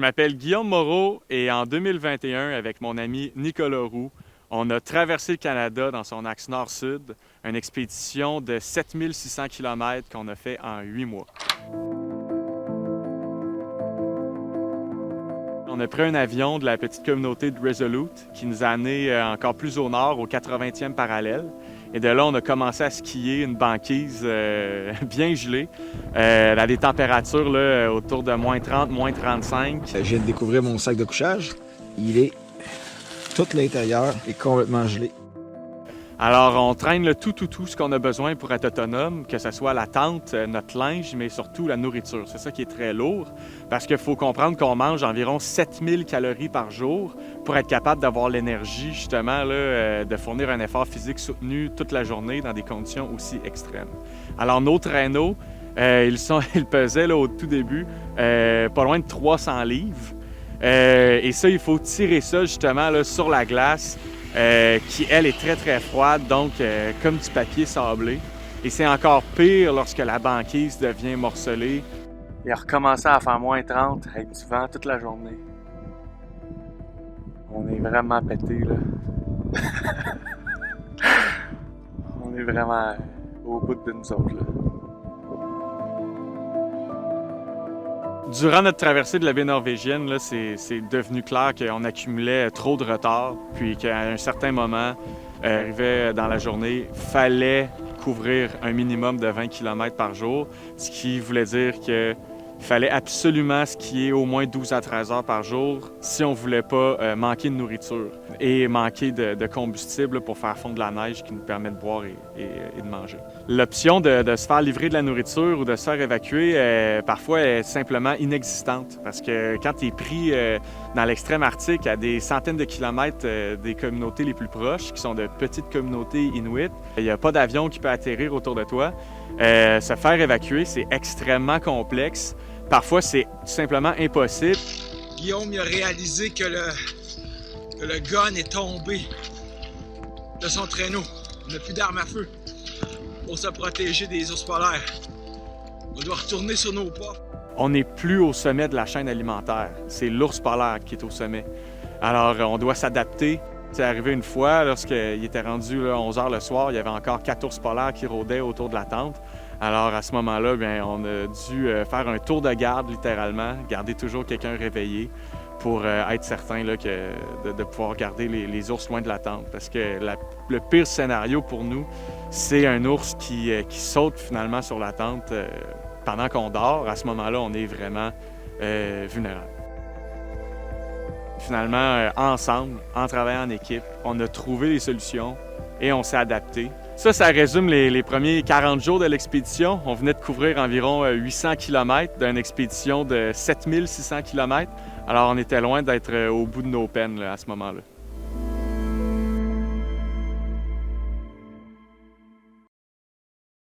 Je m'appelle Guillaume Moreau et en 2021, avec mon ami Nicolas Roux, on a traversé le Canada dans son axe nord-sud, une expédition de 7600 km qu'on a fait en 8 mois. On a pris un avion de la petite communauté de Resolute qui nous a amenés encore plus au nord, au 80e parallèle. Et de là, on a commencé à skier une banquise bien gelée, à des températures là, autour de moins 30, moins 35. Je viens de découvrir mon sac de couchage. Il est tout l'intérieur est complètement gelé. Alors, on traîne le tout ce qu'on a besoin pour être autonome, que ce soit la tente, notre linge, mais surtout la nourriture. C'est ça qui est très lourd, parce qu'il faut comprendre qu'on mange environ 7000 calories par jour pour être capable d'avoir l'énergie, justement, là, de fournir un effort physique soutenu toute la journée dans des conditions aussi extrêmes. Alors, nos traîneaux, ils pesaient là, au tout début pas loin de 300 livres. Et ça, il faut tirer ça, justement, là, sur la glace. Qui, elle, est très froide, donc comme du papier sablé. Et c'est encore pire lorsque la banquise devient morcelée. Il a recommencé à faire moins 30 avec du vent toute la journée. On est vraiment pété, là. On est vraiment au bout de nous autres, là. Durant notre traversée de la baie norvégienne, là, c'est devenu clair qu'on accumulait trop de retard, puis qu'à un certain moment, arrivé dans la journée, fallait couvrir un minimum de 20 km par jour, ce qui voulait dire qu'il fallait absolument skier au moins 12 à 13 heures par jour si on ne voulait pas manquer de nourriture et manquer de combustible pour faire fondre la neige qui nous permet de boire et de manger. L'option de se faire livrer de la nourriture ou de se faire évacuer, parfois est simplement inexistante parce que quand tu es pris dans l'extrême arctique à des centaines de kilomètres des communautés les plus proches, qui sont de petites communautés inuites, il n'y a pas d'avion qui peut atterrir autour de toi. Se faire évacuer, c'est extrêmement complexe. Parfois, c'est tout simplement impossible. Guillaume il a réalisé que le gun est tombé de son traîneau. On n'a plus d'armes à feu pour se protéger des ours polaires. On doit retourner sur nos pas. On n'est plus au sommet de la chaîne alimentaire. C'est l'ours polaire qui est au sommet. Alors, on doit s'adapter. C'est arrivé une fois, lorsqu'il était rendu là, 11 h le soir, il y avait encore 4 ours polaires qui rôdaient autour de la tente. Alors, à ce moment-là, bien, on a dû faire un tour de garde, littéralement, garder toujours quelqu'un réveillé pour être certain là, de pouvoir garder les ours loin de la tente. Parce que le pire scénario pour nous, c'est un ours qui saute finalement sur la tente pendant qu'on dort. À ce moment-là, on est vraiment vulnérable. Finalement, ensemble, en travaillant en équipe, on a trouvé des solutions et on s'est adapté. Ça résume les premiers 40 jours de l'expédition. On venait de couvrir environ 800 km d'une expédition de 7600 km. Alors, on était loin d'être au bout de nos peines là, à ce moment-là.